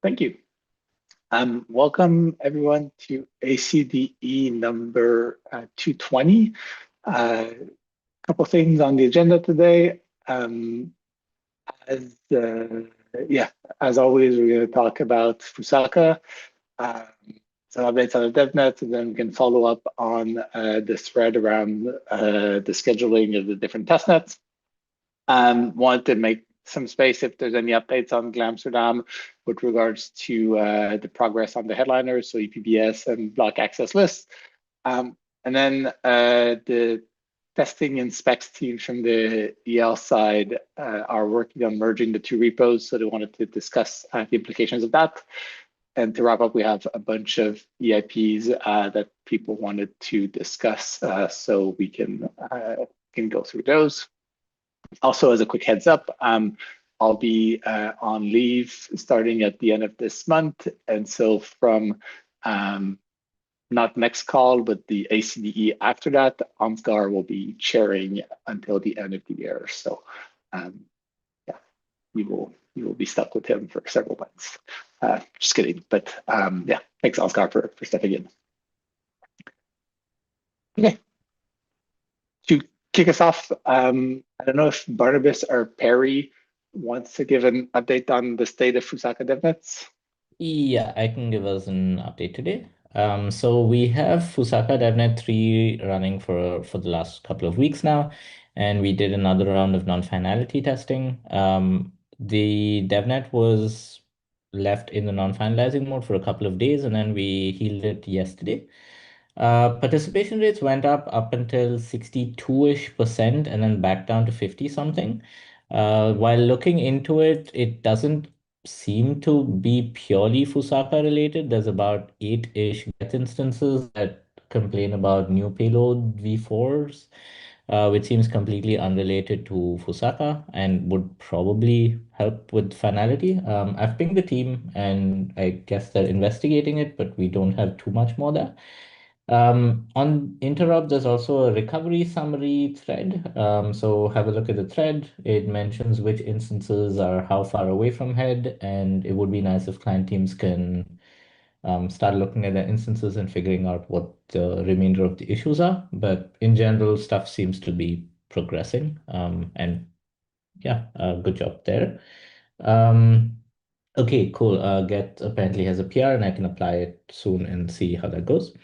Thank you. Welcome everyone to ACDE number 220. A couple things on the agenda today. As as always, we're going to talk about Fusaka, um, some updates on the DevNets, and then we can follow up on the thread around the scheduling of the different testnets. Wanted to make some space if there's any updates on Glamsterdam with regards to the progress on the headliners, so EPBS and block access lists. And then the testing and specs teams from the EL side are working on merging the two repos, so they wanted to discuss the implications of that. And to wrap up, we have a bunch of EIPs that people wanted to discuss, so we can go through those. Also, as a quick heads up, I'll be on leave starting at the end of this month. And so from not next call, but the ACDE after that, Ansgar will be chairing until the end of the year. So yeah, you will be stuck with him for several months. Just kidding. But yeah, thanks Ansgar for stepping in. Okay. To kick us off, I don't know if Barnabas or Perry wants to give an update on the state of Fusaka DevNets. Yeah, I can give us an update today. So we have Fusaka DevNet 3 running for the last couple of weeks now, and we did another round of non-finality testing. The DevNet was left in the non-finalizing mode for a couple of days, and then we healed it yesterday. Participation rates went up until 62-ish% and then back down to 50 something. While looking into it, it doesn't seem to be purely Fusaka related. There's about 8-ish get instances that complain about new payload v4s, which seems completely unrelated to Fusaka and would probably help with finality. I've pinged the team and I guess they're investigating it, but we don't have too much more there. On interrupt, there's also a recovery summary thread. So have a look at the thread. It mentions which instances are how far away from head, and it would be nice if client teams can start looking at the instances and figuring out what the remainder of the issues are. But in general, stuff seems to be progressing. And yeah, good job there. Um, okay, cool. Get apparently has a PR, and I can apply it soon and see how that goes.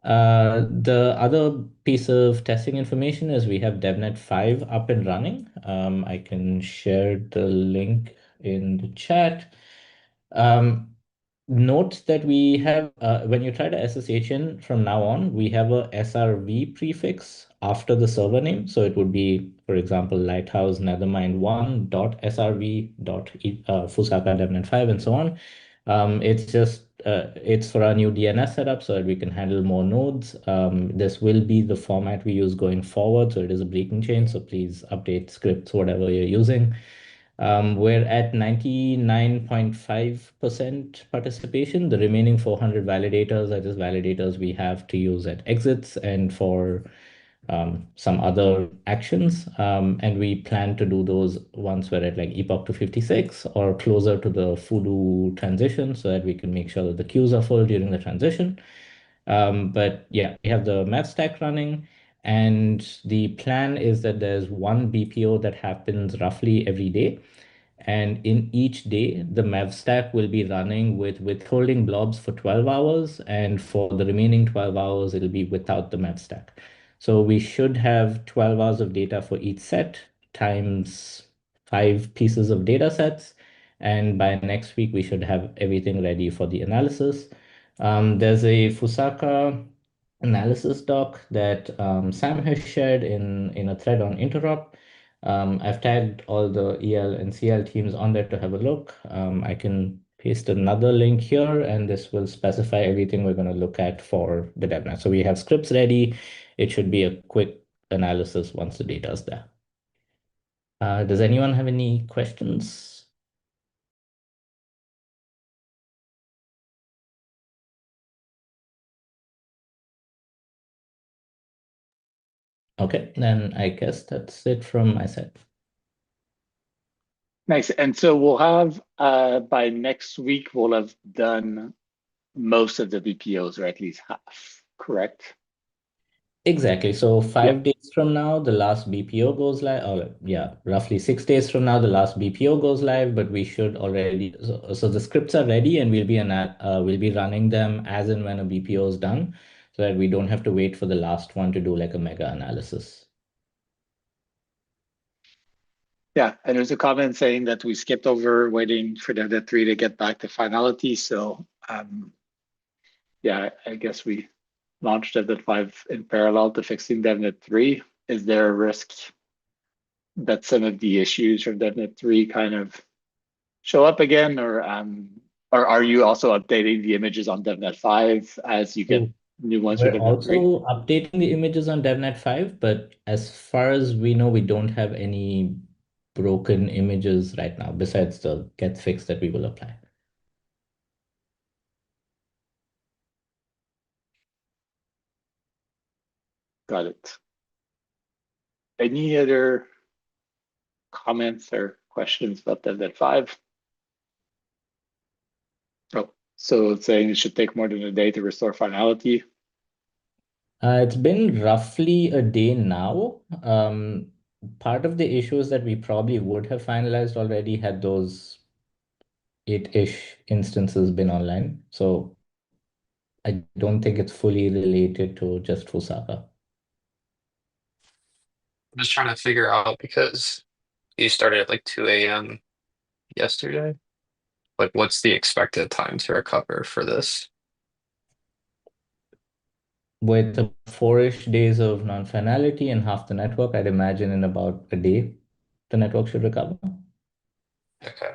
The other piece of testing information is we have DevNet 5 up and running. I can share the link in the chat. Note that we have, when you try to SSH in from now on, we have a SRV prefix after the server name. So it would be, for example, lighthouse nethermind1 dot srv dot Fusaka DevNet 5 and so on. It's for our new DNS setup so that we can handle more nodes. This will be the format we use going forward. So it is a breaking chain. So please update scripts, whatever you're using. We're at 99.5% participation. The remaining 400 validators are just validators we have to use at exits and for some other actions. And we plan to do those once we're at like epoch 256 or closer to the Fudu transition so that we can make sure that the queues are full during the transition. But yeah, we have the Math stack running. And the plan is that there's one BPO that happens roughly every day. And in each day, the Mav stack will be running with withholding blobs for 12 hours. And for the remaining 12 hours, it'll be without the Mav stack. So we should have 12 hours of data for each set times 5 pieces of data sets. And by next week, we should have everything ready for the analysis. There's a Fusaka analysis doc that Sam has shared in a thread on Interop. I've tagged all the EL and CL teams on there to have a look. I can paste another link here, and this will specify everything we're going to look at for the DevNet. So we have scripts ready. It should be a quick analysis once the data is there. Does anyone have any questions? Okay, then I guess that's it from my side. Nice. And so we'll have by next week we'll have done most of the BPOs, or at least half, correct? Exactly. So Yeah. 5 days from now, the last BPO goes live. Or yeah, roughly 6 days from now, the last BPO goes live. But we should already. So the scripts are ready, and we'll be running them as and when a BPO is done, so that we don't have to wait for the last one to do like a mega analysis. Yeah, and there's a comment saying that we skipped over waiting for DevNet 3 to get back to finality. So yeah, I guess we launched DevNet 5 in parallel to fixing DevNet 3. Is there a risk that some of the issues from DevNet 3 kind of show up again, or are you also updating the images on DevNet 5 as you get So new ones for we're DevNet 3? also updating the images on DevNet 5, but as far as we know, we don't have any broken images right now, besides the get fix that we will apply. Got it. Any other comments or questions about DevNet 5? Oh, so it's saying it should take more than a day to restore finality. It's been roughly a day now. Part of the issue is that we probably would have finalized already had those 8-ish instances been online. So I don't think it's fully related to just Fusaka. I'm just trying to figure out because you started at like 2 a.m. yesterday. Like, what's the expected time to recover for this? With the 4-ish days of non-finality and half the network, I'd imagine in about a day, the network should recover. Okay.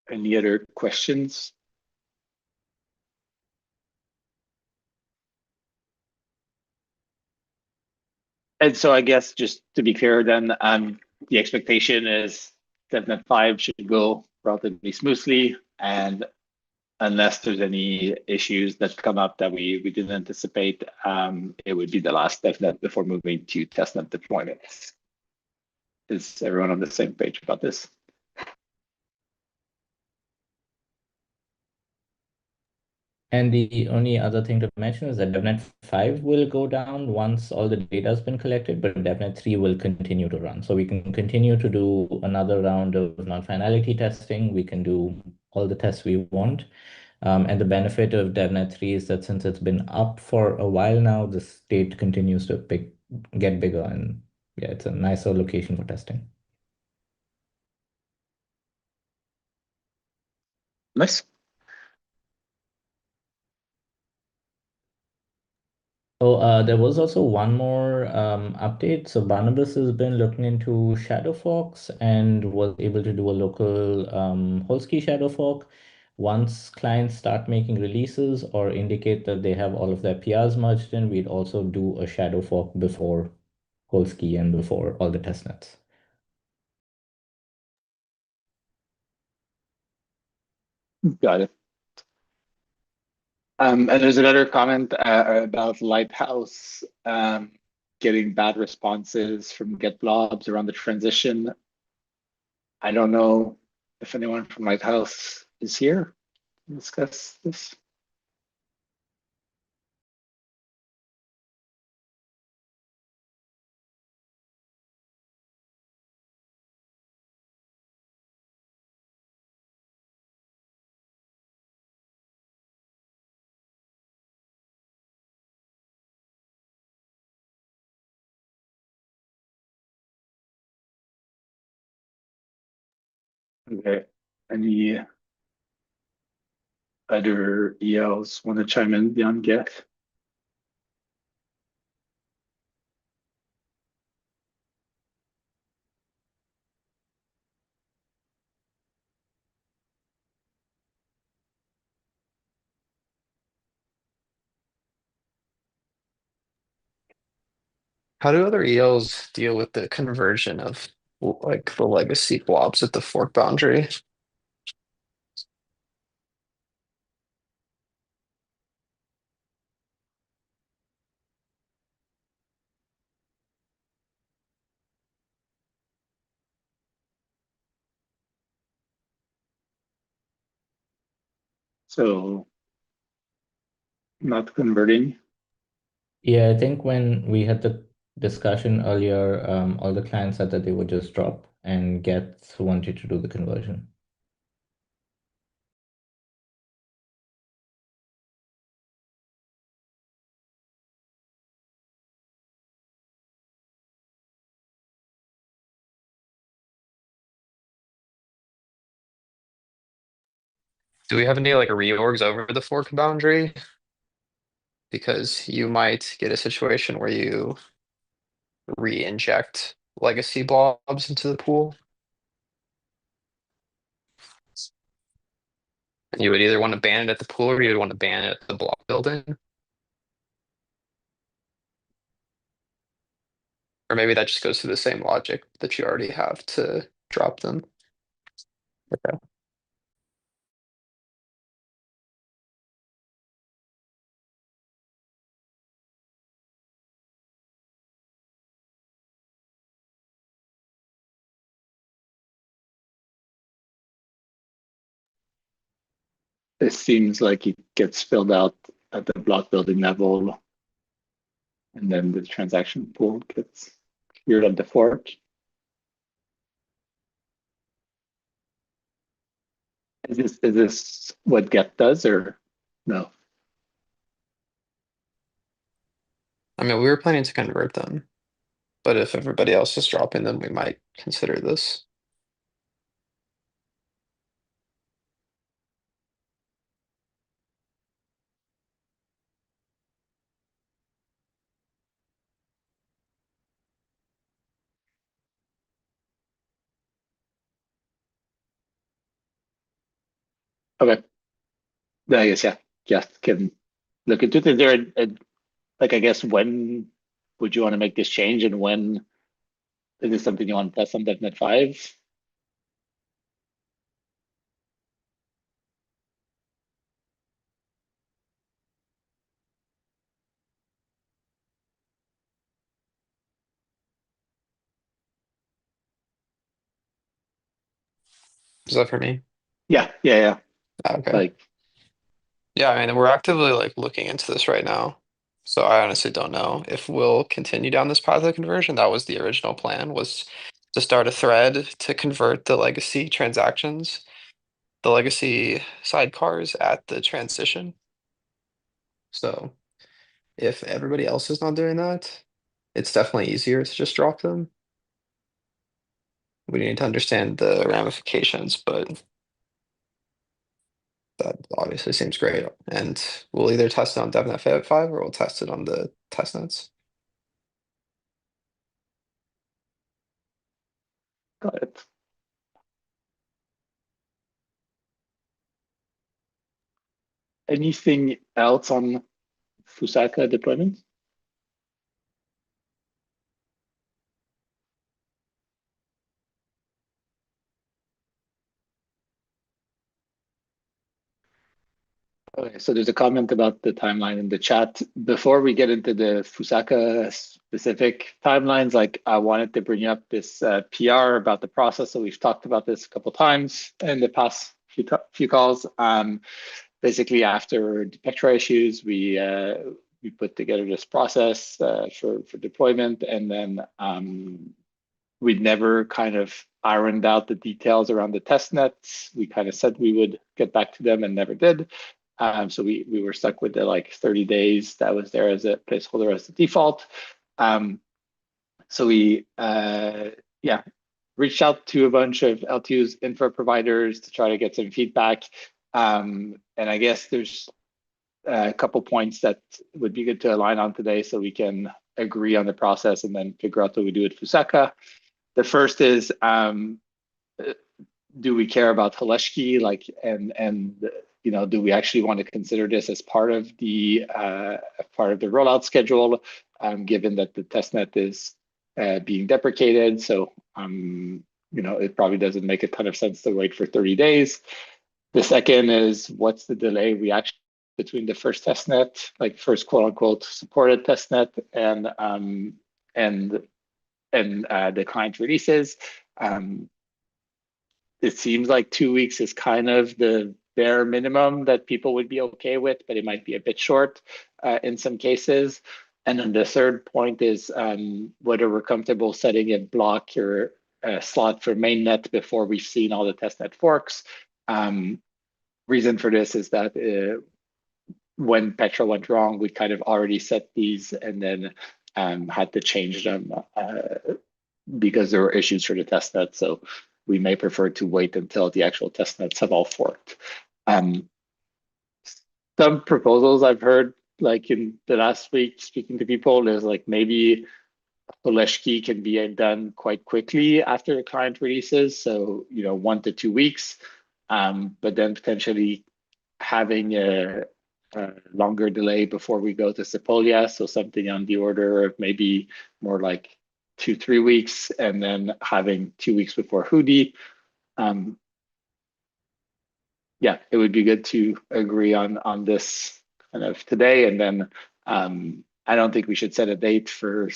Any other questions? And so I guess just to be clear then, the expectation is DevNet 5 should go relatively smoothly, and unless there's any issues that come up that we didn't anticipate, it would be the last DevNet before moving to testnet deployment. Is everyone on the same page about this? And the only other thing to mention is that DevNet 5 will go down once all the data has been collected, but DevNet 3 will continue to run. So we can continue to do another round of non-finality testing. We can do all the tests we want. And the benefit of DevNet 3 is that since it's been up for a while now, the state continues to get bigger. And yeah, it's a nicer location for testing. Nice. Oh, there was also one more update. So Barnabas has been looking into shadow forks and was able to do a local Holeshki shadow fork. Once clients start making releases or indicate that they have all of their PRs merged in, we'd also do a shadow fork before Holeshki and before all the testnets. Got it. And there's another comment about Lighthouse getting bad responses from get blobs around the transition. I don't know if anyone from Lighthouse is here to discuss this. Okay. Any other ELs want to chime in beyond Get? How do other ELs deal with the conversion of like the legacy blobs at the fork boundary. So not converting. Yeah, I think when we had the discussion earlier, all the clients said that they would just drop and get who wanted to do the conversion. Do we have any like reorgs over the fork boundary? Because you might get a situation where you re-inject legacy blobs into the pool. And you would either want to ban it at the pool or you would want to ban it at the block building. Or maybe that just goes through the same logic that you already have to drop them. Okay. This seems like it gets filled out at the block building level, and then the transaction pool gets cleared at the fork. Is this what get does or no? I mean, we were planning to convert them, but if everybody else is dropping them, we might consider this. Okay. Then I guess yeah, can look into it. Is there like I guess when would you want to make this change, and when is this something you want to test on DevNet 5? Is that for me? Yeah. Okay. Like Yeah, I mean, we're actively like looking into this right now. So I honestly don't know if we'll continue down this path of conversion. That was the original plan, was to start a thread to convert the legacy transactions, the legacy sidecars at the transition. So if everybody else is not doing that, it's definitely easier to just drop them. We need to understand the ramifications, but that obviously seems great. And we'll either test it on DevNet 5 or we'll test it on the testnets. got it. Anything else on Fusaka deployment? Okay, so there's a comment about the timeline in the chat. Before we get into the Fusaka specific timelines, like I wanted to bring up this PR about the process. So we've talked about this a couple times in the past few calls. Basically, after the Pectra issues, we put together this process for deployment, and then we'd never kind of ironed out the details around the test nets. We kind of said we would get back to them and never did. So we were stuck with the like 30 days that was there as a placeholder as the default. So we reached out to a bunch of L2's infra providers to try to get some feedback. And I guess there's a couple points that would be good to align on today so we can agree on the process and then figure out what we do at Fusaka. The first is, do we care about Holeshki? Like, and you know, do we actually want to consider this as part of the rollout schedule, given that the testnet is being deprecated. So it probably doesn't make a ton of sense to wait for 30 days. The second is, what's the delay reaction between the first testnet, like first quote unquote supported testnet, and the client releases. It seems like 2 weeks is kind of the bare minimum that people would be okay with, but it might be a bit short in some cases. And then the third point is whether we're comfortable setting a block or a slot for mainnet before we've seen all the testnet forks. Reason for this is that when Petra went wrong, we kind of already set these and then had to change them because there were issues for the testnet. So we may prefer to wait until the actual testnets have all forked. Some proposals I've heard, like in the last week, speaking to people, is like maybe Holeshki can be done quite quickly after the client releases. So, 1 to 2 weeks, but then potentially having a longer delay before we go to Sepolia. So something on the order of maybe more like 2-3 weeks, and then having 2 weeks before Hudi. Yeah, it would be good to agree on this kind of today. And then I don't think we should set a date for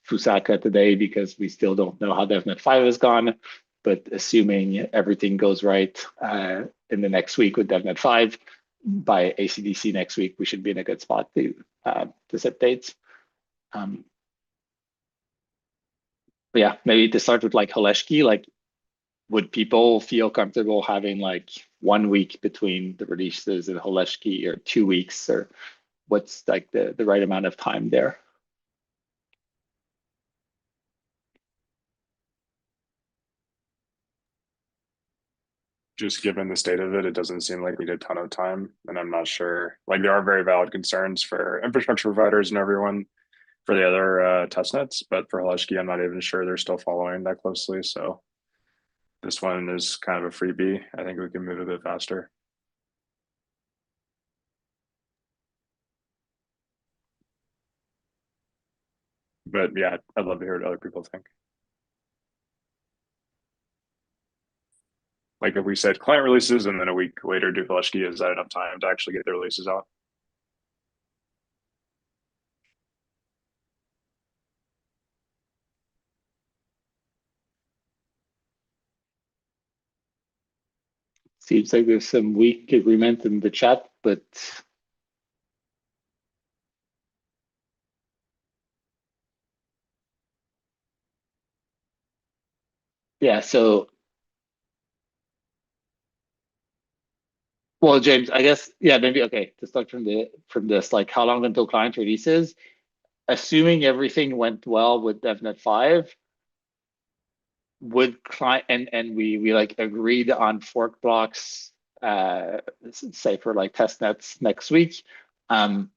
Fusaka today because we still don't know how DevNet 5 has gone. But assuming everything goes right in the next week with DevNet 5, by ACDC next week, we should be in a good spot to set dates. But yeah, maybe to start with like Holeshki, like would people feel comfortable having like 1 week between the releases in Holeshki, or 2 weeks, or what's like the right amount of time there? Just given the state of it, it doesn't seem like we need a ton of time. And I'm not sure, like there are very valid concerns for infrastructure providers and everyone for the other testnets, but for Holeshki, I'm not even sure they're still following that closely. So this one is kind of a freebie. I think we can move a bit faster. But yeah, I'd love to hear what other people think. Like if we said client releases and then a week later do Holeshki, is that enough time to actually get the releases out? Seems like there's some weak agreement in the chat, but yeah, so well, James, I guess, yeah, maybe okay, to start from this, like how long until client releases? Assuming everything went well with DevNet 5, would client and we like agreed on fork blocks, say for like testnets next week, can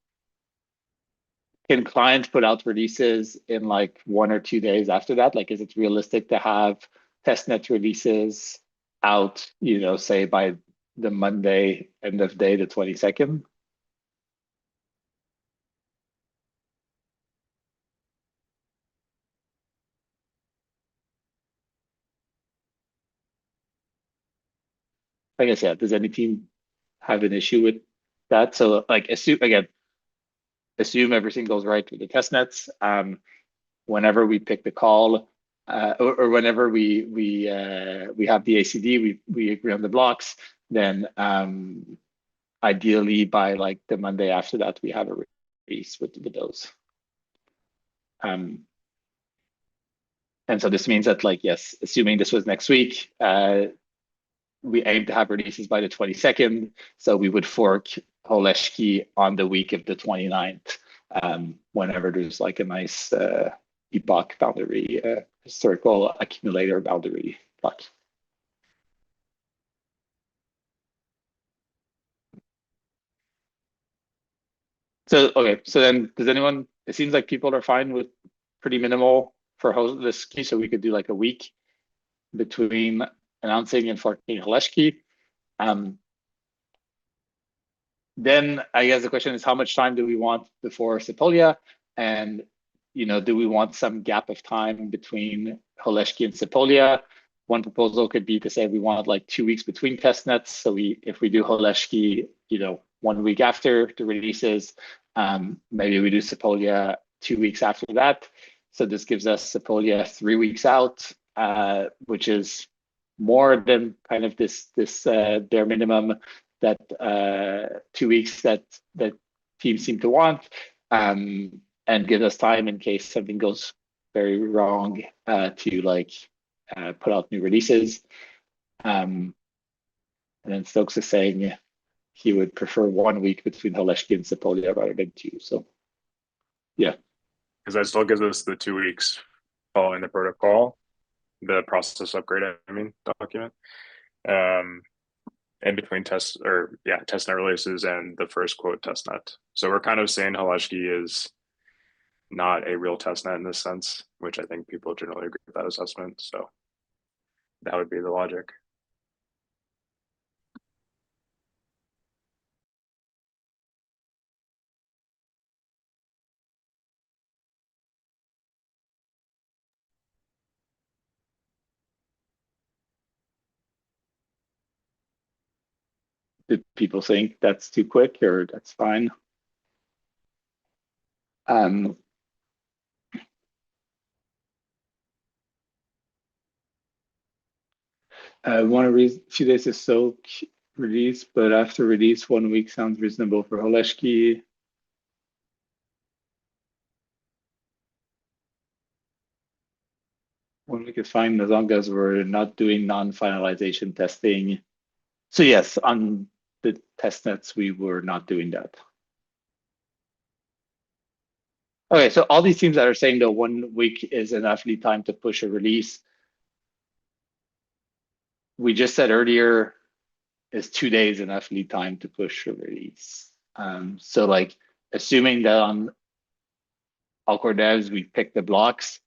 client put out releases in like 1 or 2 days after that? Like, is it realistic to have testnet releases out, say by the Monday end of day, the 22nd? I guess, yeah, does any team have an issue with that? So like assume everything goes right with the testnets. Whenever we pick the call, or whenever we have the ACDE, we agree on the blocks, then ideally by like the Monday after that, we have a release with those. And so this means that, like, yes, assuming this was next week, we aim to have releases by the 22nd. So we would fork Holeshki on the week of the 29th, whenever there's like a nice epoch boundary, historical accumulator boundary block. So, okay, so then does anyone, it seems like people are fine with pretty minimal for Holeshki, so we could do like a week between announcing and forking Holeshki. Then I guess the question is, how much time do we want before Sepolia? And do we want some gap of time between Holeshki and Sepolia? One proposal could be to say we want like 2 weeks between test nets. So if we do Holeshki, 1 week after the releases, maybe we do Sepolia 2 weeks after that. So this gives us Sepolia 3 weeks out, which is more than kind of this bare minimum that 2 weeks that teams seem to want, and give us time in case something goes very wrong to like put out new releases. And then Stokes is saying he would prefer 1 week between Holeshki and Sepolia rather than 2. So yeah. Because that still gives us the 2 weeks following the protocol, the process upgrade, document. In between testnet releases and the first quote testnet. So we're kind of saying Holeshki is not a real testnet in this sense, which I think people generally agree with that assessment. So that would be the logic. Did people think that's too quick or that's fine? One few days is so release, but after release, 1 week sounds reasonable for Holeshki. One week is fine as long as we're not doing non-finalization testing. So yes, on the test nets, we were not doing that. Okay, so all these teams that are saying that 1 week is enough lead time to push a release, we just said earlier, is 2 days enough lead time to push a release? So like assuming that on Alcor Devs, we pick the blocks,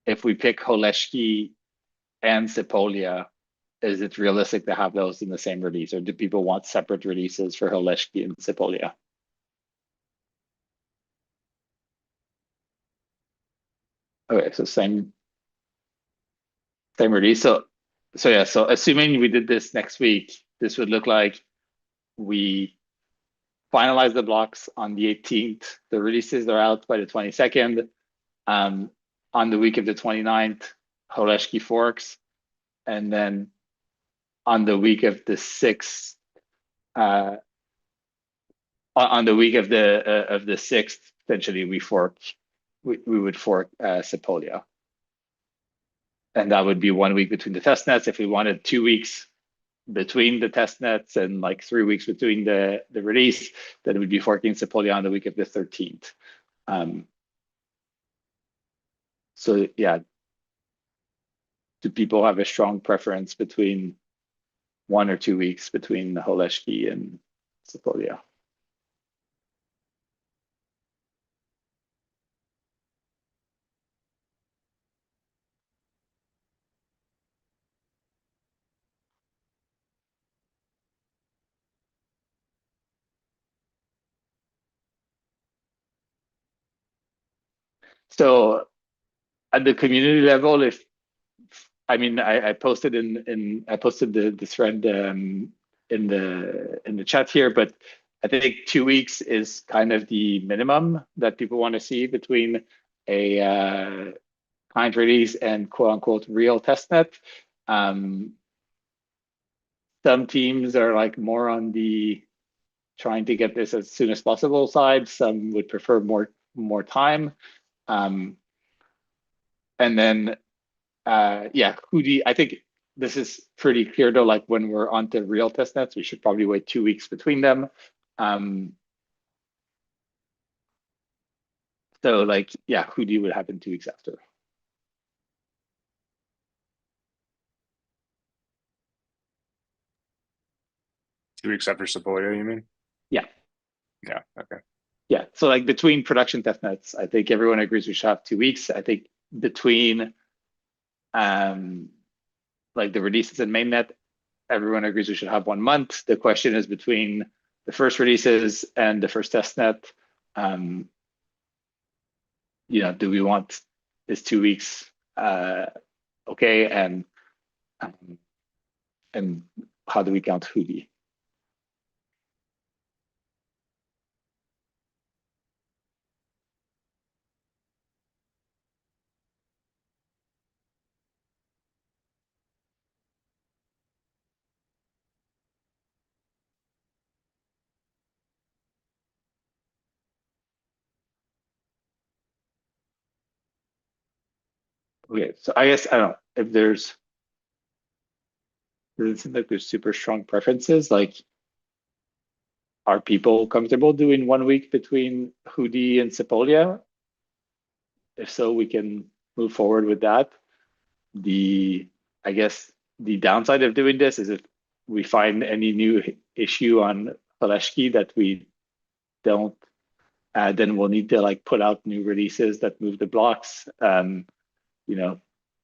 if we pick Holeshki and Sepolia, is it realistic to have those in the same release, or do people want separate releases for Holeshki and Sepolia? Okay, so same release. So yeah, so assuming we did this next week, this would look like we finalize the blocks on the 18th. The releases are out by the 22nd. On the week of the 29th, Holeshki forks, and then on the week of the 6th, on the week of the 6th, potentially we would fork Sepolia. And that would be 1 week between the test nets. If we wanted 2 weeks between the test nets and like 3 weeks between the release, then we'd be forking Sepolia on the week of the 13th. So yeah, do people have a strong preference between 1 or 2 weeks between Holeshki and Sepolia? So at the community level, I posted I posted the thread in the chat here, but I think 2 weeks is kind of the minimum that people want to see between a client release and quote unquote real testnet. Some teams are like more on the trying to get this as soon as possible side. Some would prefer more time. And then yeah, I think this is pretty clear though, like when we're onto real test nets, we should probably wait 2 weeks between them. So like, yeah, Hudi would happen 2 weeks after. Two weeks after Sepolia, you mean? Yeah. Yeah, okay. Yeah, so like between production test nets, I think everyone agrees we should have 2 weeks. I think between like the releases in mainnet, everyone agrees we should have 1 month. The question is between the first releases and the first test net. do we want this 2 weeks okay, and how do we count Hoodie? Okay, so I guess I don't know if there's doesn't seem like there's super strong preferences. Like, are people comfortable doing 1 week between Hoodie and Sepolia? If so, we can move forward with that. I guess the downside of doing this is if we find any new issue on Holeshki that we don't, then we'll need to like put out new releases that move the blocks,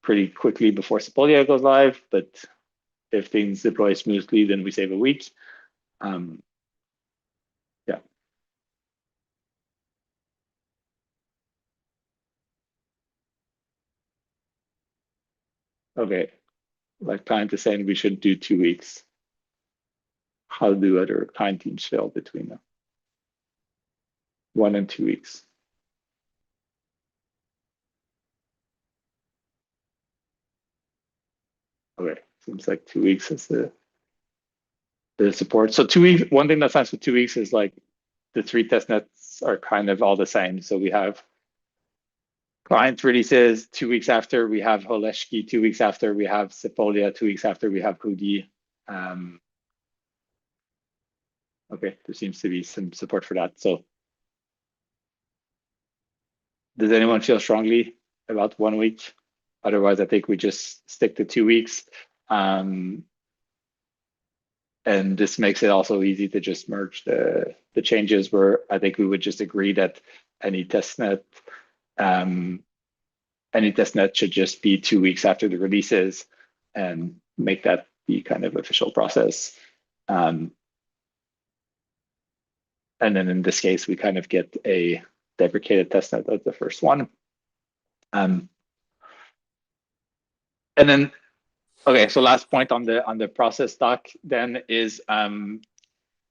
pretty quickly before Sepolia goes live. But if things deploy smoothly, then we save a week. Yeah. Okay. Like client is saying we should do 2 weeks. How do other client teams feel between them? 1 and 2 weeks. Okay, seems like 2 weeks is the support. So 2 weeks, one thing that's nice with 2 weeks is like the 3 testnets are kind of all the same. So we have client releases 2 weeks after we have Holeshki, 2 weeks after we have Sepolia, 2 weeks after we have Hoodie. Okay, there seems to be some support for that. So does anyone feel strongly about 1 week? Otherwise, I think we just stick to 2 weeks. And this makes it also easy to just merge the changes where I think we would just agree that any testnet should just be 2 weeks after the releases and make that the kind of official process. And then in this case, we kind of get a deprecated testnet as the first one. And then, okay, so last point on the process doc then is when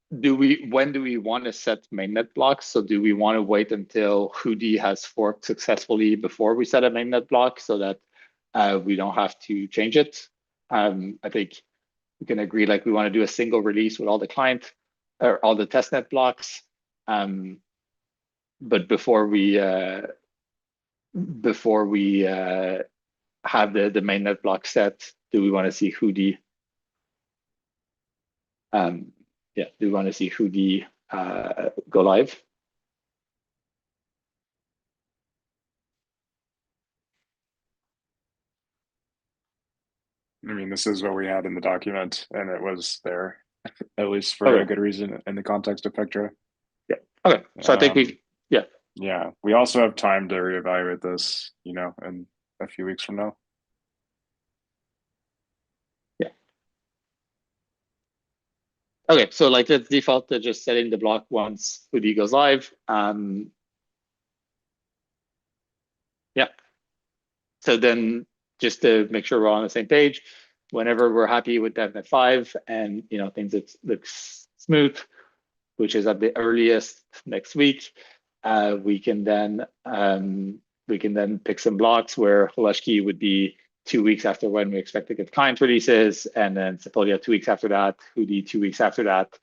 do we want to set mainnet blocks? So do we want to wait until Hoodie has forked successfully before we set a mainnet block so that we don't have to change it? I think we can agree like we want to do a single release with all the client or all the testnet blocks. But before we have the mainnet block set, do we want to see Hoodie? Yeah, do we want to see Hoodie go live? I mean, this is what we had in the document, and it was there, at least for a good reason in the context of Pectra. Yeah. Okay. So I think yeah, we also have time to reevaluate this, in a few weeks from now. Yeah. Okay, so like let's default to just setting the block once Hoodie goes live. Yeah. So then just to make sure we're on the same page, whenever we're happy with DevNet 5 and things looks smooth, which is at the earliest next week, we can then pick some blocks where Holeshki would be 2 weeks after when we expect to get client releases, and then Sepolia 2 weeks after that, Hoodie 2 weeks after that.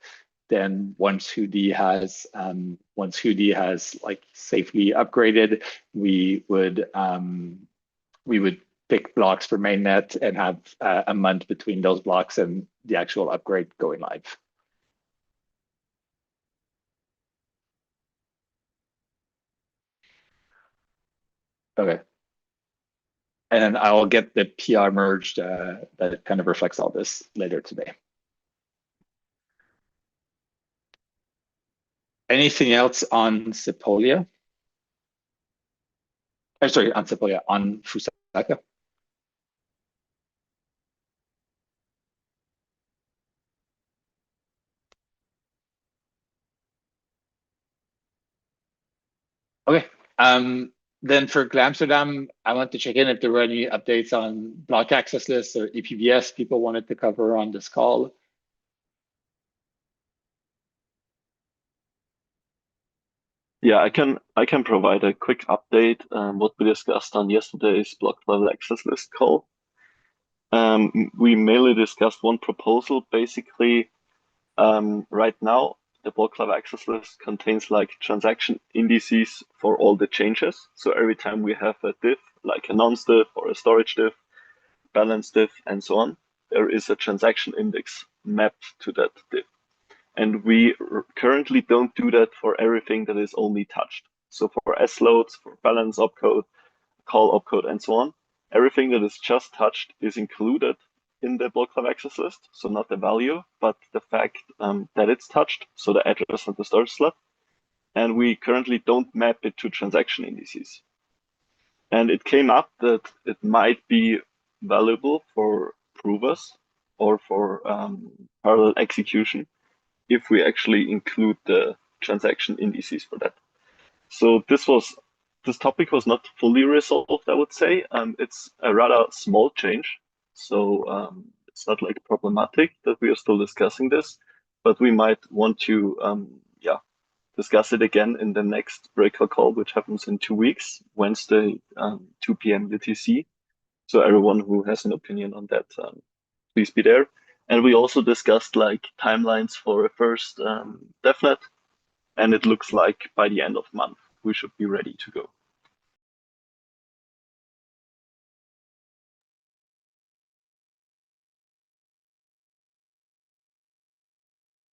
Then once Hoodie has like safely upgraded, we would pick blocks for mainnet and have a month between those blocks and the actual upgrade going live. Okay. And then I'll get the PR merged that kind of reflects all this later today. Anything else on Sepolia? I'm sorry, on Sepolia, on Fusaka. Okay. Then for Glamsterdam, I want to check in if there were any updates on block access lists or EPBS people wanted to cover on this call. Yeah, I can provide a quick update. What we discussed on yesterday's block level access list call. We mainly discussed one proposal. Basically, right now, the block level access list contains like transaction indices for all the changes. So every time we have a diff, like a nonce diff or a storage diff, balance diff, and so on, there is a transaction index mapped to that diff. And we currently don't do that for everything that is only touched. So for S loads, for balance opcode, call opcode, and so on, everything that is just touched is included in the block level access list. So not the value, but the fact that it's touched, so the address and the storage slot. And we currently don't map it to transaction indices. And it came up that it might be valuable for provers or for parallel execution if we actually include the transaction indices for that. So this topic was not fully resolved, I would say. It's a rather small change. So it's not like problematic that we are still discussing this, but we might want to discuss it again in the next breakout call, which happens in 2 weeks, Wednesday, 2 p.m. UTC. So everyone who has an opinion on that, please be there. And we also discussed like timelines for a first DevNet, and it looks like by the end of month, we should be ready to go.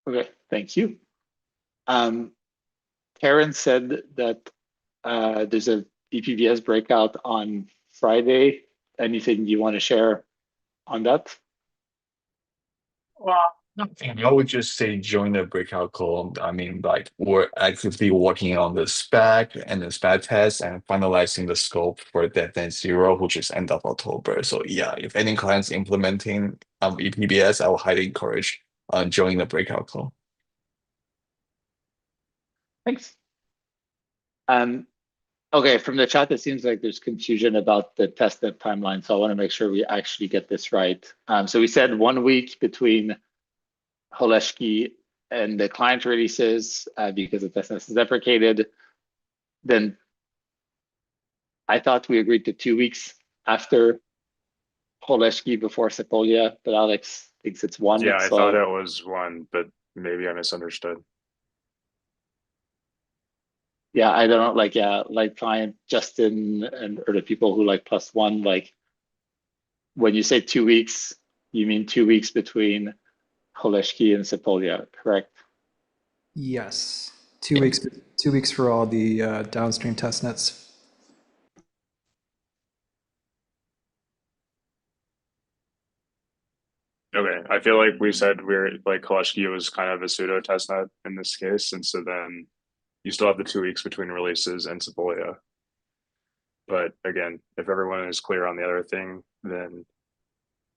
Okay, thank you. Karen said that there's a EPBS breakout on Friday. Anything you want to share on that? Well, nothing. I would just say join the breakout call. I mean, like we're actively working on the spec and the spec test and finalizing the scope for DevNet 0, which is end of October. So yeah, if any clients implementing EPBS, I will highly encourage joining the breakout call. Thanks. Okay, from the chat, it seems like there's confusion about the testnet timeline, so I want to make sure we actually get this right. So we said 1 week between Holeshki and the client releases because the testnet is deprecated. Then I thought we agreed to 2 weeks after Holeshki before Sepolia, but Alex thinks it's 1. Yeah, I thought it was 1, but maybe I misunderstood. Yeah, I don't know, like client Justin and or the people who like +1, like when you say 2 weeks, you mean 2 weeks between Holeshki and Sepolia, correct? Yes, 2 weeks. 2 weeks for all the downstream testnets. Okay, I feel like we said we're like Holeshki was kind of a pseudo testnet in this case, and so then you still have the 2 weeks between releases and Sepolia. But again, if everyone is clear on the other thing, then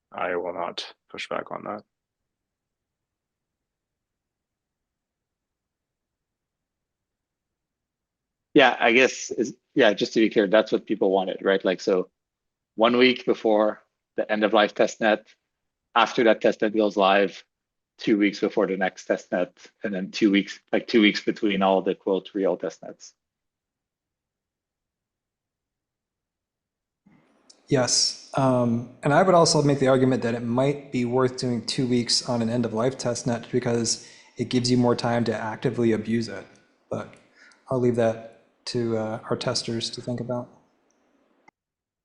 I will not push back on that. Yeah, I guess, just to be clear, that's what people wanted, right? Like, so 1 week before the end of life testnet, after that testnet goes live, 2 weeks before the next testnet, and then 2 weeks, like 2 weeks between all the quote real testnets. Yes, and I would also make the argument that it might be worth doing 2 weeks on an end-of-life testnet because it gives you more time to actively abuse it. But I'll leave that to our testers to think about.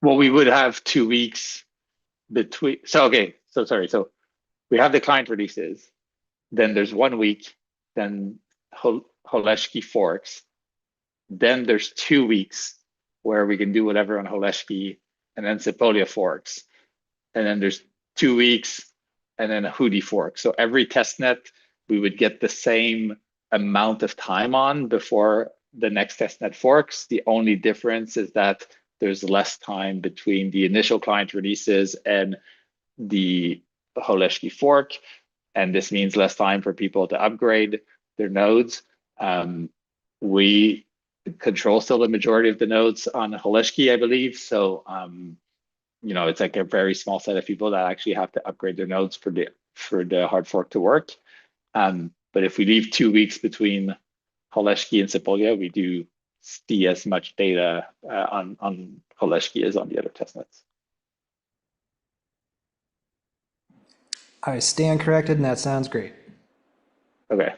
Well, we would have 2 weeks between. So we have the client releases, then there's 1 week, then Holeshki forks, then there's 2 weeks where we can do whatever on Holeshki, and then Sepolia forks, and then there's 2 weeks, and then a Hudi fork. So every testnet we would get the same amount of time on before the next testnet forks. The only difference is that there's less time between the initial client releases and the Holeshki fork, and this means less time for people to upgrade their nodes. We control still the majority of the nodes on Holeshki, I believe. So, it's like a very small set of people that actually have to upgrade their nodes for the hard fork to work. But if we leave 2 weeks between Holeshki and Sepolia, we do see as much data on Holeshki as on the other testnets. I stand corrected, and that sounds great. Okay.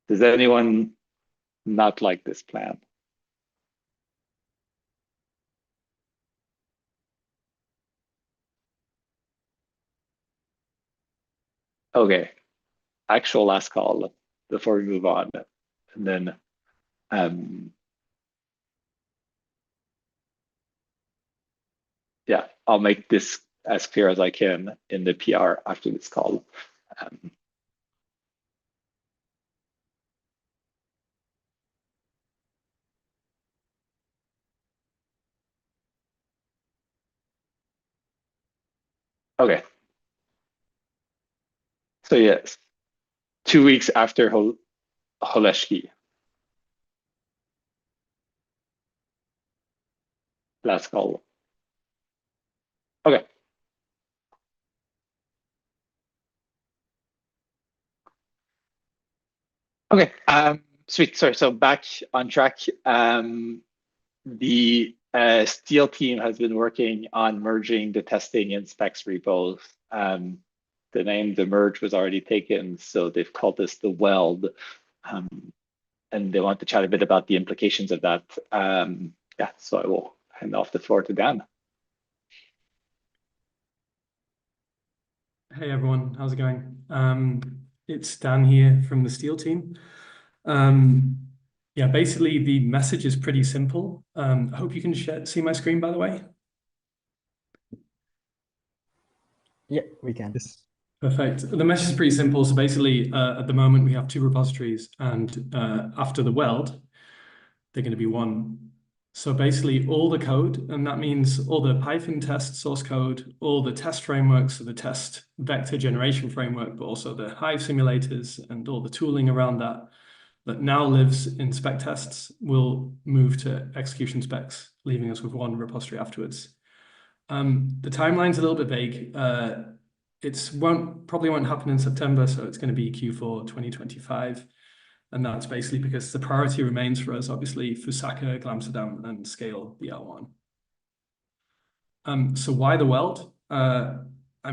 Does anyone not like this plan? Okay. Actual last call before we move on. And then yeah, I'll make this as clear as I can in the PR after this call. Okay. So yes, 2 weeks after Holeshki. Last call. Okay. Okay. Sweet. Sorry. So back on track. The Steel team has been working on merging the testing and specs repos. The name the merge was already taken, so they've called this the Weld, and they want to chat a bit about the implications of that. Yeah, so I will hand off the floor to Dan. Hey everyone, how's it going? It's Dan here from the Steel team. Yeah, basically the message is pretty simple. I hope you can see my screen, by the way. Yeah, we can. Yes. Perfect. The message is pretty simple. So basically, at the moment, we have 2 repositories, and after the Weld, they're going to be 1. So basically, all the code, and that means all the Python test source code, all the test frameworks, so the test vector generation framework, but also the Hive simulators and all the tooling around that now lives in spec tests, will move to execution specs, leaving us with 1 repository afterwards. The timeline's a little bit vague. It probably won't happen in September, so it's going to be Q4 2025. And that's basically because the priority remains for us, obviously, Fusaka, Glamsterdam, and Scale BL1. So why the Weld? I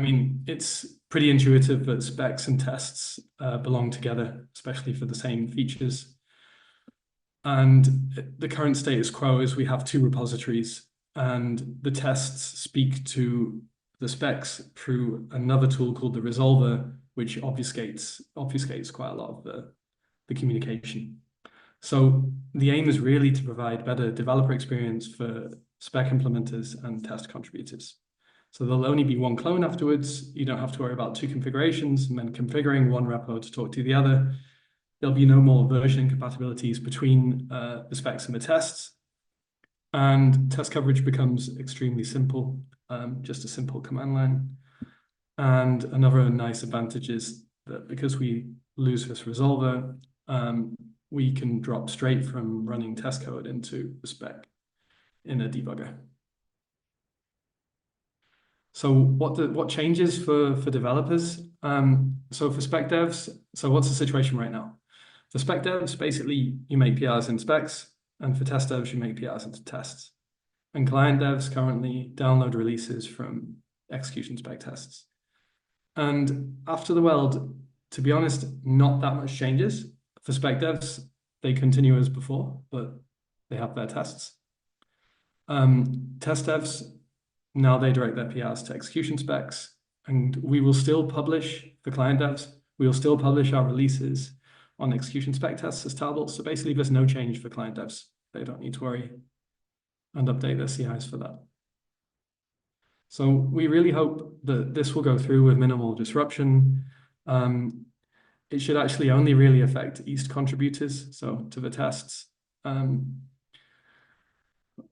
mean, it's pretty intuitive that specs and tests belong together, especially for the same features. And the current status quo is we have 2 repositories, and the tests speak to the specs through another tool called the resolver, which obfuscates quite a lot of the communication. So the aim is really to provide better developer experience for spec implementers and test contributors. So there'll only be 1 clone afterwards. You don't have to worry about 2 configurations and then configuring 1 repo to talk to the other. There'll be no more version incompatibilities between the specs and the tests. And test coverage becomes extremely simple, just a simple command line. And another nice advantage is that because we lose this resolver, we can drop straight from running test code into the spec in a debugger. So what changes for developers? So for spec devs, so what's the situation right now? For spec devs, basically you make PRs in specs, and for test devs, you make PRs into tests. And client devs currently download releases from execution spec tests. And after the Weld, to be honest, not that much changes. For spec devs, they continue as before, but they have their tests. Test devs, now they direct their PRs to execution specs, and we will still publish, for client devs, we will still publish our releases on execution spec tests as tables. So basically, there's no change for client devs. They don't need to worry and update their CIs for that. So we really hope that this will go through with minimal disruption. It should actually only really affect East contributors, so to the tests.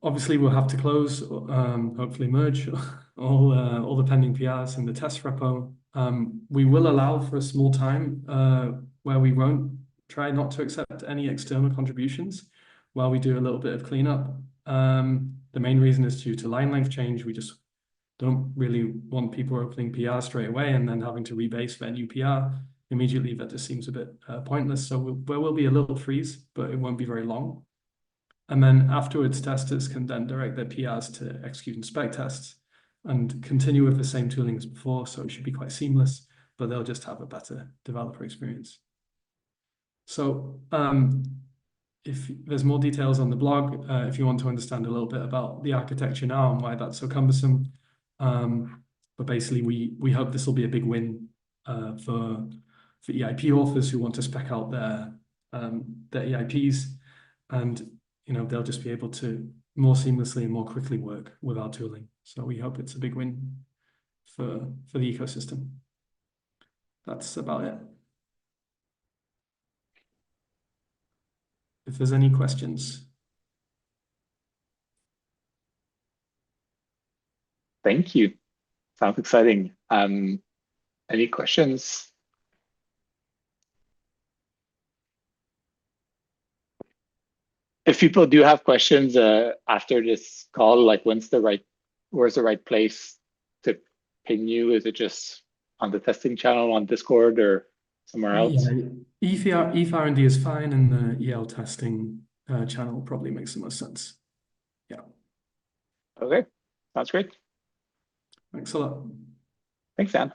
Obviously, we'll have to close, hopefully merge all the pending PRs in the test repo. We will allow for a small time where we won't try not to accept any external contributions. while we do a little bit of cleanup. The main reason is due to line length change. We just don't really want people opening PR straight away and then having to rebase their new PR immediately. That just seems a bit pointless. So there will be a little freeze, but it won't be very long. And then afterwards, testers can then direct their PRs to execute and spec tests and continue with the same tooling as before. So it should be quite seamless, but they'll just have a better developer experience. So if there's more details on the blog, if you want to understand a little bit about the architecture now and why that's so cumbersome. But basically, we hope this will be a big win for EIP authors who want to spec out their EIPs, and they'll just be able to more seamlessly and more quickly work with our tooling. So we hope it's a big win for the ecosystem. That's about it. If there's any questions. Thank you. Sounds exciting. Any questions? If people do have questions after this call, like where's the right place to ping you? Is it just on the testing channel on Discord or somewhere else? Yeah, ETH-R&D is fine, and the EL testing channel probably makes the most sense. Yeah. Okay, sounds great. Thanks a lot. Thanks, Dan.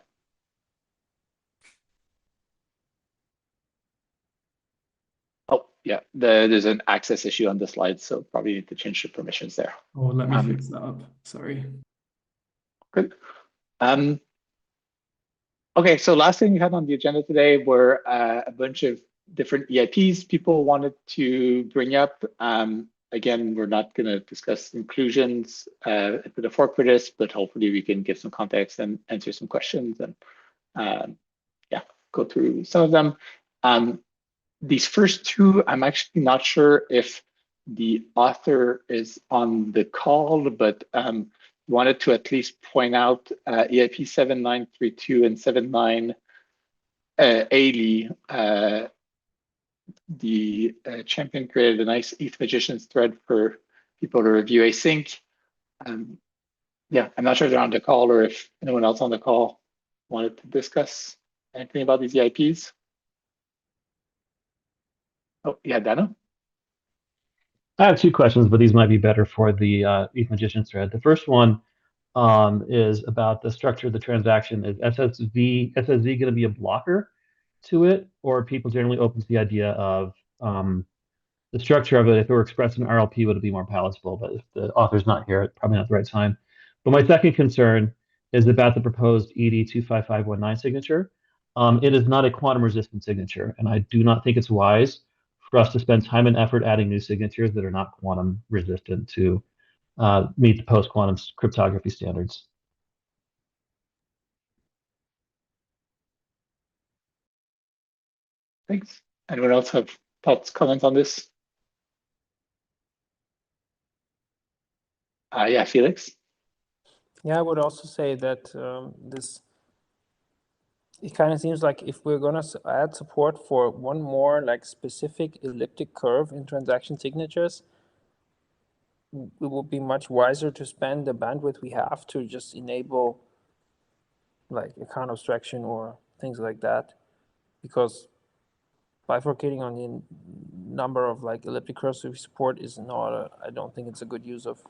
Oh, yeah, there's an access issue on the slide, so probably need to change the permissions there. Oh, let me fix that up. Sorry. Good. Okay, so last thing we had on the agenda today were a bunch of different EIPs people wanted to bring up. Again, we're not going to discuss inclusions at the fork for this, but hopefully we can give some context and answer some questions and yeah, go through some of them. These first two, I'm actually not sure if the author is on the call, but wanted to at least point out EIP 7932 and 7980. The champion created a nice ETH Magicians thread for people to review async. Yeah, I'm not sure they're on the call or if anyone else on the call wanted to discuss anything about these EIPs. Oh, yeah, Dano? I have two questions, but these might be better for the ETH Magicians thread. The first one is about the structure of the transaction. Is SSV going to be a blocker to it, or are people generally open to the idea of the structure of it? If it were expressed in RLP, would it be more palatable? But if the author's not here, it's probably not the right time. But my second concern is about the proposed ED 25519 signature. It is not a quantum resistant signature, and I do not think it's wise for us to spend time and effort adding new signatures that are not quantum resistant to meet the post-quantum cryptography standards. Thanks. Anyone else have thoughts, comments on this? Yeah, Felix? Yeah, I would also say that it kind of seems like if we're going to add support for one more like specific elliptic curve in transaction signatures, it would be much wiser to spend the bandwidth we have to just enable like account abstraction or things like that, because bifurcating on the number of like elliptic curves we support is not I don't think it's a good use of.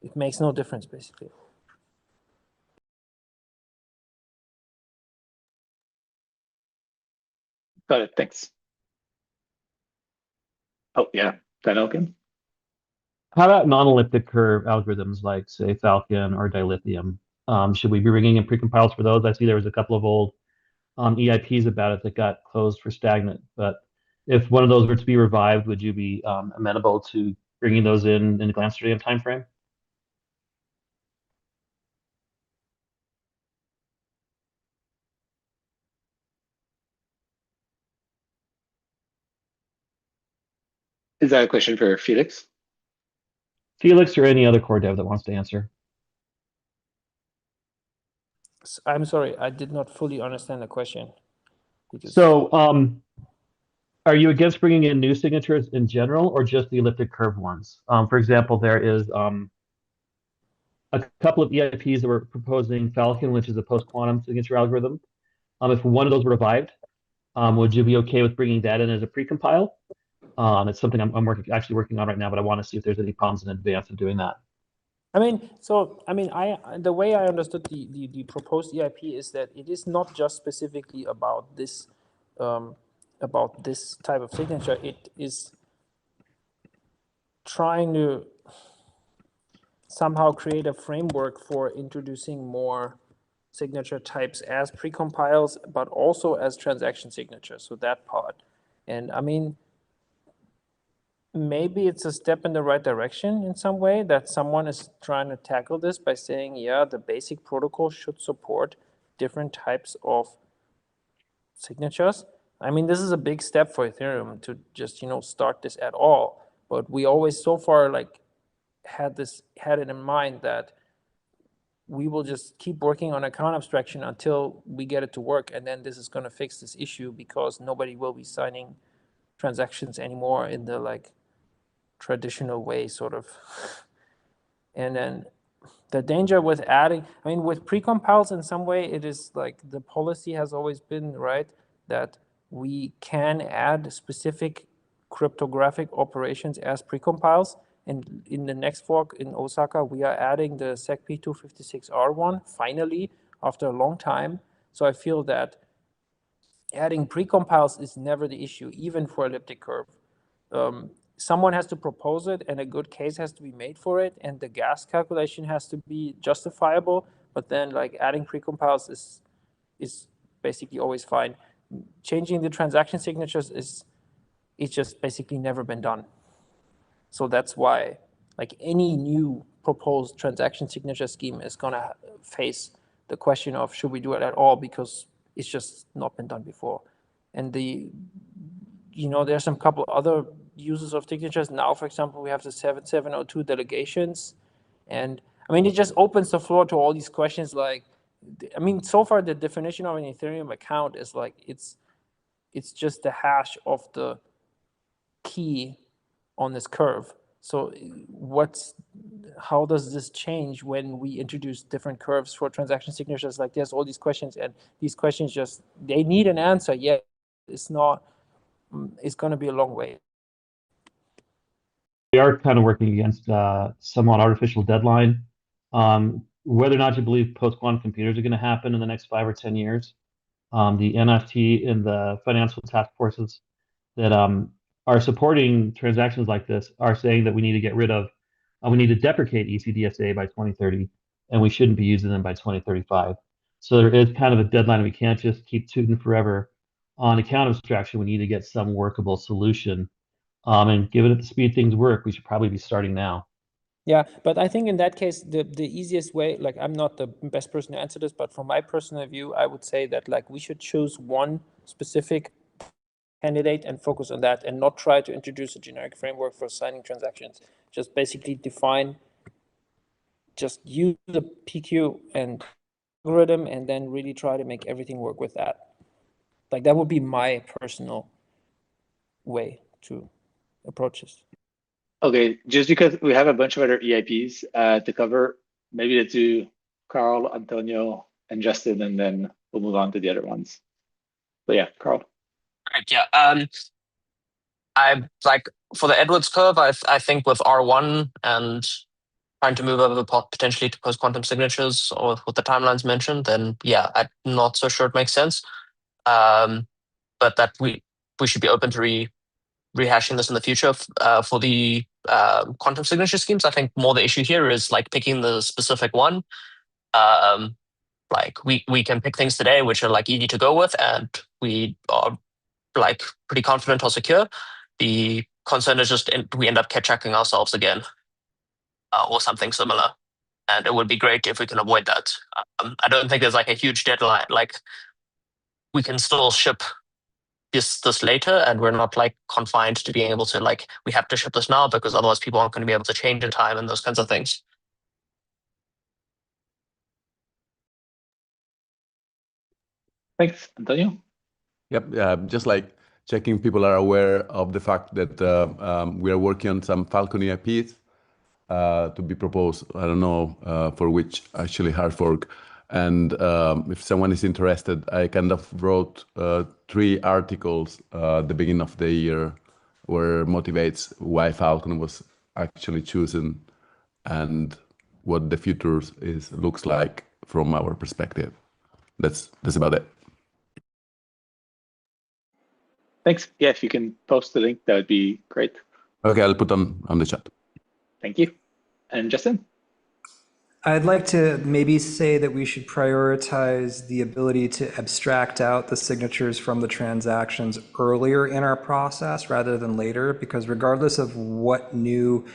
It makes no difference basically. Got it, thanks. Oh, yeah, Dano again? How about non-elliptic curve algorithms like, say, Falcon or dilithium? Should we be bringing in precompilers for those? I see there was a couple of old EIPs about it that got closed for stagnant. But if one of those were to be revived, would you be amenable to bringing those in the Glamsterdam timeframe? Is that a question for Felix? Felix or any other core dev that wants to answer. I'm sorry, I did not fully understand the question. So Are you against bringing in new signatures in general, or just the elliptic curve ones? For example, there is a couple of EIPs that were proposing Falcon, which is a post-quantum signature algorithm. If one of those were revived, would you be okay with bringing that in as a precompile? It's something I'm actually working on right now, but I want to see if there's any problems in advance of doing that. I mean, the way I understood the proposed EIP is that it is not just specifically about this type of signature. It is trying to somehow create a framework for introducing more signature types as precompiles, but also as transaction signatures. So that part, and I mean, maybe it's a step in the right direction in some way that someone is trying to tackle this by saying, yeah, the basic protocol should support different types of signatures. I mean, this is a big step for Ethereum to just, start this at all. But we always so far like had it in mind that we will just keep working on account abstraction until we get it to work. And then this is going to fix this issue because nobody will be signing transactions anymore in the like traditional way, sort of. And then the danger with adding, I mean, with precompiles in some way, it is like the policy has always been, right, that we can add specific cryptographic operations as precompiles. And in the next fork in Osaka, we are adding the SecP256R one, finally, after a long time. So I feel that adding precompiles is never the issue, even for elliptic curve. Someone has to propose it and a good case has to be made for it and the gas calculation has to be justifiable, but then like adding precompiles is basically always fine. Changing the transaction signatures it's just basically never been done. So that's why like any new proposed transaction signature scheme is gonna face the question of should we do it at all, because it's just not been done before. And there's some couple other uses of signatures. Now, for example, we have the 7702 delegations. And I mean, it just opens the floor to all these questions. Like, I mean, so far the definition of an Ethereum account is like, it's just the hash of the key on this curve. So how does this change when we introduce different curves for transaction signatures? Like there's all these questions and these questions they need an answer. Yeah, it's going to be a long way. We are kind of working against somewhat artificial deadline. Whether or not you believe post-quantum computers are going to happen in the next 5 or 10 years, the NFT and the financial task forces that are supporting transactions like this are saying that we need to deprecate ECDSA by 2030, and we shouldn't be using them by 2035. So there is kind of a deadline. We can't just keep tooting forever on account abstraction. We need to get some workable solution. And given it the speed things work, we should probably be starting now. Yeah, but I think in that case, the easiest way, like I'm not the best person to answer this, but from my personal view, I would say that like we should choose one specific candidate and focus on that and not try to introduce a generic framework for signing transactions. Just basically just use the PQ and algorithm and then really try to make everything work with that. Like that would be my personal way to approach this. Okay, just because we have a bunch of other EIPs to cover, maybe let's do Carl, Antonio, and Justin, and then we'll move on to the other ones. But yeah, Carl. Right, yeah. I like for the Edwards curve, I think with R1 and trying to move over potentially to post-quantum signatures or with the timelines mentioned, then yeah, I'm not so sure it makes sense. But that we should be open to rehashing this in the future. For the quantum signature schemes, I think more the issue here is like picking the specific one. Like we can pick things today which are like easy to go with, and we are like pretty confident or secure. The concern is just we end up checking ourselves again or something similar. And it would be great if we can avoid that. I don't think there's like a huge deadline. Like we can still ship this later, and we're not like confined to being able to like we have to ship this now because otherwise people aren't going to be able to change in time and those kinds of things. Thanks, Antonio. Yep. Just like checking people are aware of the fact that we are working on some Falcon EIPs to be proposed. I don't know for which actually hard fork. And if someone is interested, I kind of wrote 3 articles at the beginning of the year where motivates why Falcon was actually chosen and what the future looks like from our perspective. That's about it. Thanks. Yeah, if you can post the link, that would be great. Okay, I'll put on the chat. Thank you. And Justin? I'd like to maybe say that we should prioritize the ability to abstract out the signatures from the transactions earlier in our process rather than later, because regardless of what new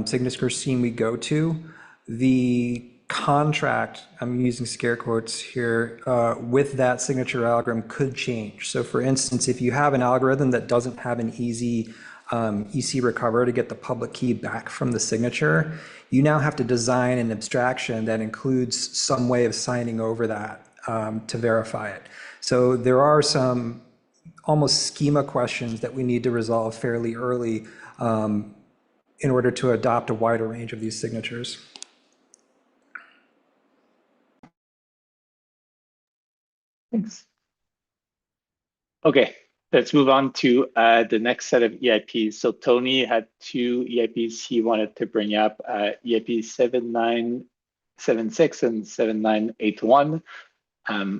signature scheme we go to, the contract, I'm using scare quotes here, with that signature algorithm could change. So for instance, if you have an algorithm that doesn't have an easy EC recover to get the public key back from the signature, you now have to design an abstraction that includes some way of signing over that to verify it. So there are some almost schema questions that we need to resolve fairly early in order to adopt a wider range of these signatures. Thanks. Okay, let's move on to the next set of EIPs. So Tony had 2 EIPs he wanted to bring up, EIP 7976 and 7981. Yeah,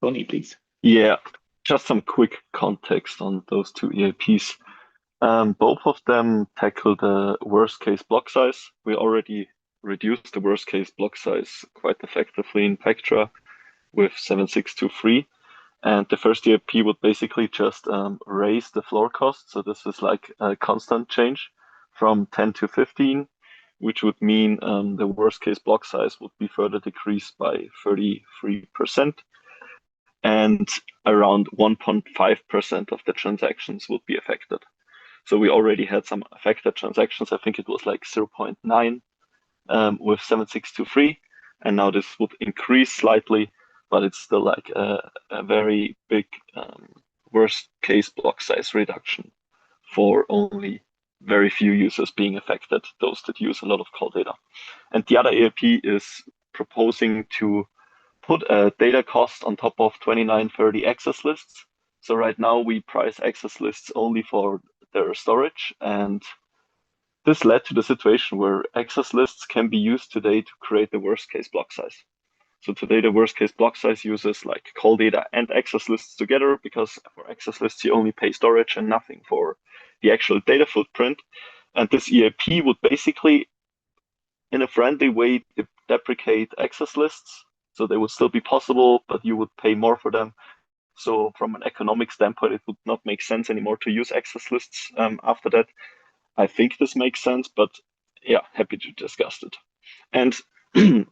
Tony, please. Yeah, just some quick context on those 2 EIPs. Both of them tackle the worst case block size. We already reduced the worst case block size quite effectively in Pectra with 7623. And the first EIP would basically just raise the floor cost. So this is like a constant change from 10 to 15, which would mean the worst case block size would be further decreased by 33%. And around 1.5% of the transactions would be affected. So we already had some affected transactions. I think it was like 0.9 with 7623. And now this would increase slightly, but it's still like a very big worst case block size reduction for only very few users being affected, those that use a lot of call data. And the other EIP is proposing to put a data cost on top of 2930 access lists. So right now we price access lists only for their storage, and this led to the situation where access lists can be used today to create the worst case block size. So today the worst case block size uses like call data and access lists together, because for access lists you only pay storage and nothing for the actual data footprint. And this EIP would basically, in a friendly way, deprecate access lists. So they would still be possible, but you would pay more for them. So from an economic standpoint, it would not make sense anymore to use access lists after that. I think this makes sense, but yeah, happy to discuss it. And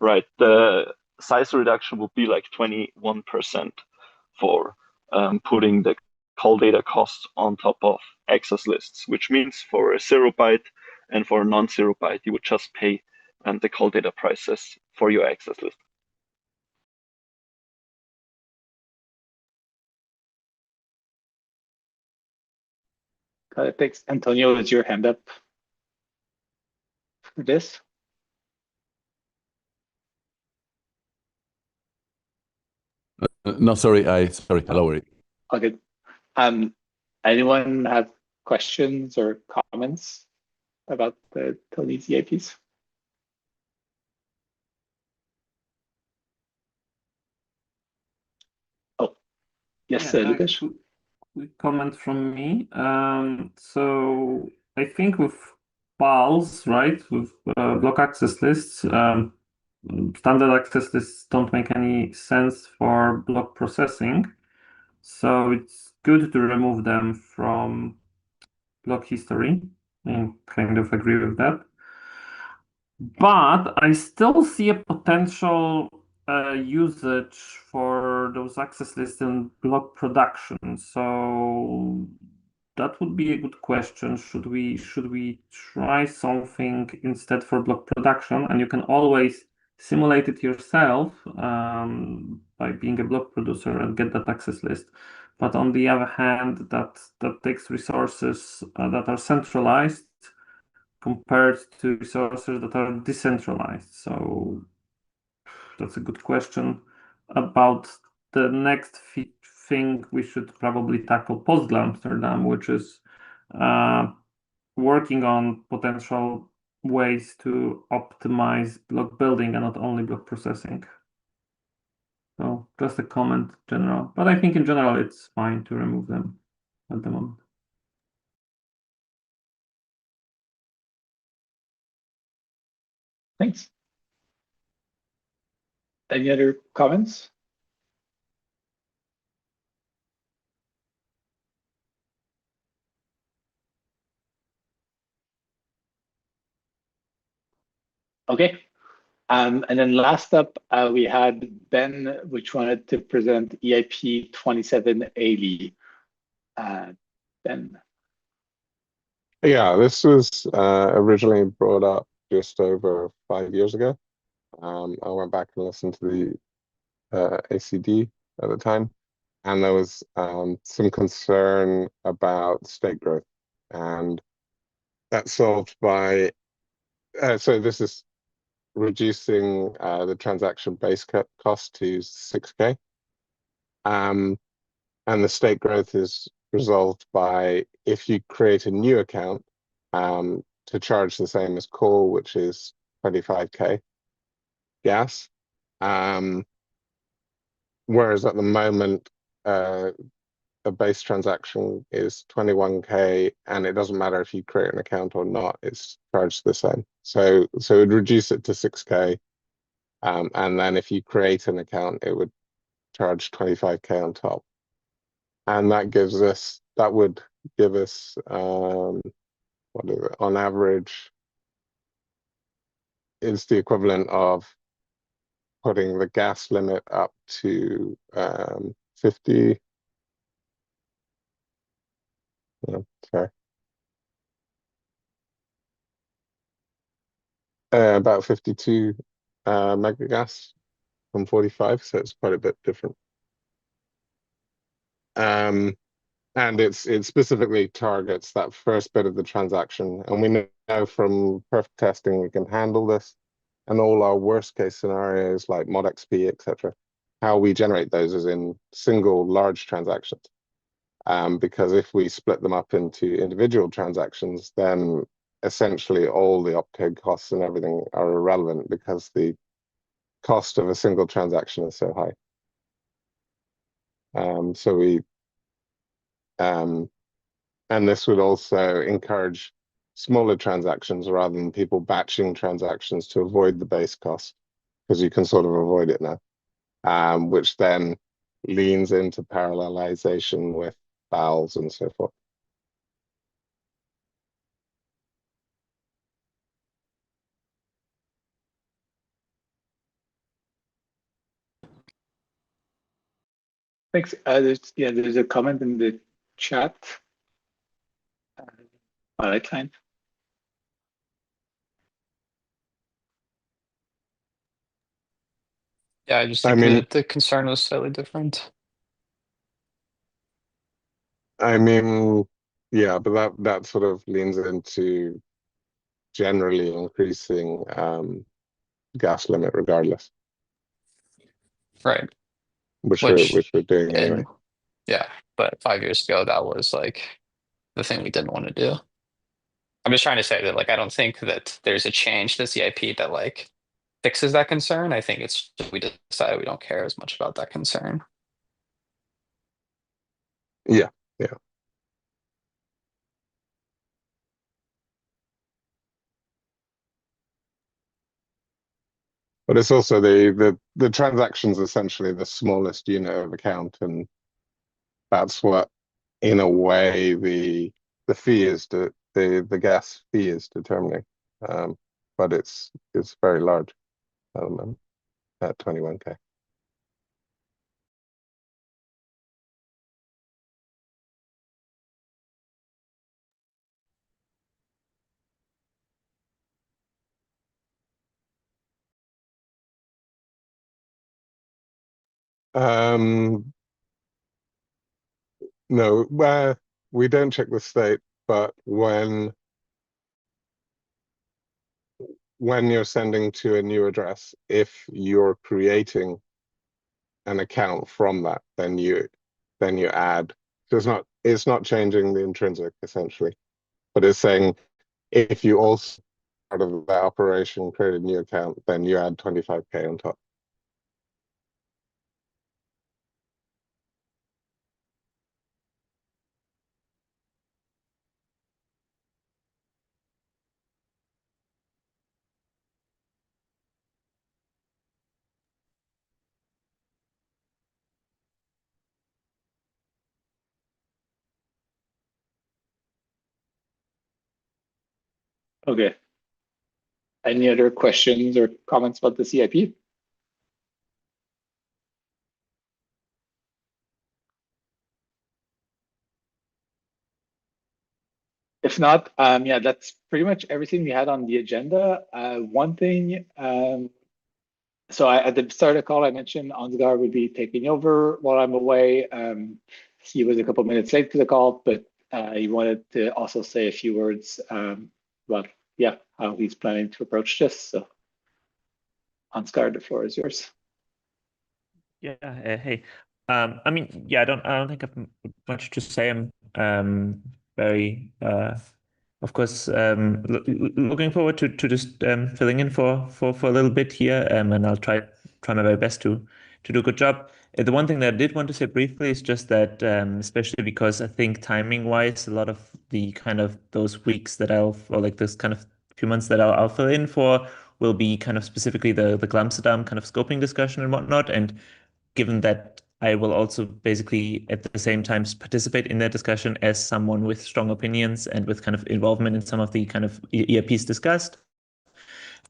right, the size reduction will be like 21% for putting the call data costs on top of access lists, which means for a 0 byte and for a non-0 byte, you would just pay the call data prices for your access list. Got it. Thanks. Antonio, is your hand up for this? No, sorry, I lowered it. Okay. Anyone have questions or comments about the Tony's EIPs? Oh, yes, Lucas. Quick comment from me. So I think with PALs, right, with block access lists, standard access lists don't make any sense for block processing. So it's good to remove them from block history. I kind of agree with that. But I still see a potential usage for those access lists in block production. So that would be a good question. Should we try something instead for block production? And you can always simulate it yourself by being a block producer and get that access list. But on the other hand, that takes resources that are centralized compared to resources that are decentralized. So that's a good question. About the next thing we should probably tackle post Amsterdam, which is working on potential ways to optimize block building and not only block processing. So just a comment general, but I think in general it's fine to remove them at the moment. Thanks. Any other comments? Okay. And then last up, we had Ben, which wanted to present EIP 2780. Ben. Yeah, this was originally brought up just over 5 years ago. I went back and listened to the ACDE at the time, and there was some concern about state growth, and that's solved by so this is reducing the transaction base cost to 6K, and the state growth is resolved by, if you create a new account, to charge the same as call, which is 25K gas. Whereas at the moment, a base transaction is 21K, and it doesn't matter if you create an account or not, it's charged the same. So it'd reduce it to 6K, and then if you create an account, it would charge 25K on top. And that would give us what is it, on average, is the equivalent of putting the gas limit up to 50. Sorry. About 52 megagas from 45, so it's quite a bit different. And it specifically targets that first bit of the transaction, and we know from perfect testing we can handle this. And all our worst case scenarios like mod XP, etc., how we generate those is in single large transactions. Because if we split them up into individual transactions, then essentially all the opcode costs and everything are irrelevant because the cost of a single transaction is so high. And this would also encourage smaller transactions rather than people batching transactions to avoid the base cost, because you can sort of avoid it now, which then leans into parallelization with files and so forth. Thanks. There's a comment in the chat. All right, fine. Yeah, I just think that the concern was slightly different. I mean, yeah, but that sort of leans into generally increasing gas limit regardless. Right. Which we're doing anyway. Yeah, but 5 years ago, that was like the thing we didn't want to do. I'm just trying to say that, like, I don't think that there's a change to this EIP that like fixes that concern. I think it's we decided we don't care as much about that concern. Yeah. But it's also the transaction's essentially the smallest unit of account, and that's what, in a way, the fee is the gas fee is determining. But it's very large at 21K. No, where we don't check the state, but when you're sending to a new address, if you're creating an account from that, then you add. So it's not changing the intrinsic essentially, but it's saying if you also part of that operation create a new account, then you add 25K on top. Okay. Any other questions or comments about the EIP? If not, yeah, that's pretty much everything we had on the agenda. One thing, so at the start of the call, I mentioned Ansgar would be taking over while I'm away. He was a couple minutes late to the call, but he wanted to also say a few words about, yeah, how he's planning to approach this. So, Ansgar, the floor is yours. Yeah. Hey. I mean, yeah, I don't think I've much to say. I'm very of course looking forward to just filling in for a little bit here, and I'll try my very best to do a good job. The one thing that I did want to say briefly is just that, especially because I think timing wise, a lot of the kind of those weeks that or like this kind of few months that I'll fill in for will be kind of specifically the Glamsterdam kind of scoping discussion and whatnot. And given that I will also basically at the same time participate in that discussion as someone with strong opinions and with kind of involvement in some of the kind of EIPs discussed,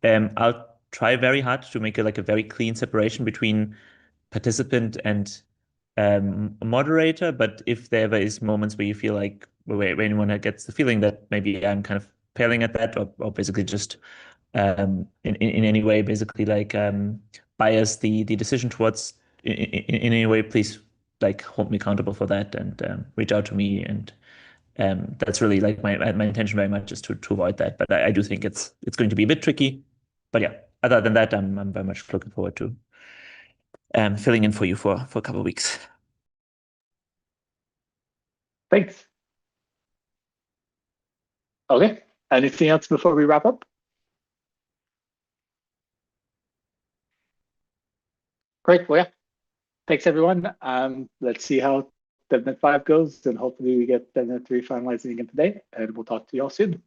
I'll try very hard to make a very clean separation between participant and moderator. But if there ever is moments where you feel like where anyone gets the feeling that maybe I'm kind of failing at that, or basically just in any way basically like bias the decision towards in any way, please like hold me accountable for that and reach out to me. And that's really like my intention very much is to avoid that. But I do think it's going to be a bit tricky. But yeah, other than that, I'm very much looking forward to filling in for you for a couple of weeks. Thanks. Okay. Anything else before we wrap up? Great. Well, yeah. Thanks, everyone. Let's see how DevNet 5 goes, and hopefully we get DevNet 3 finalizing again today, and we'll talk to you all soon.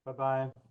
Bye-bye.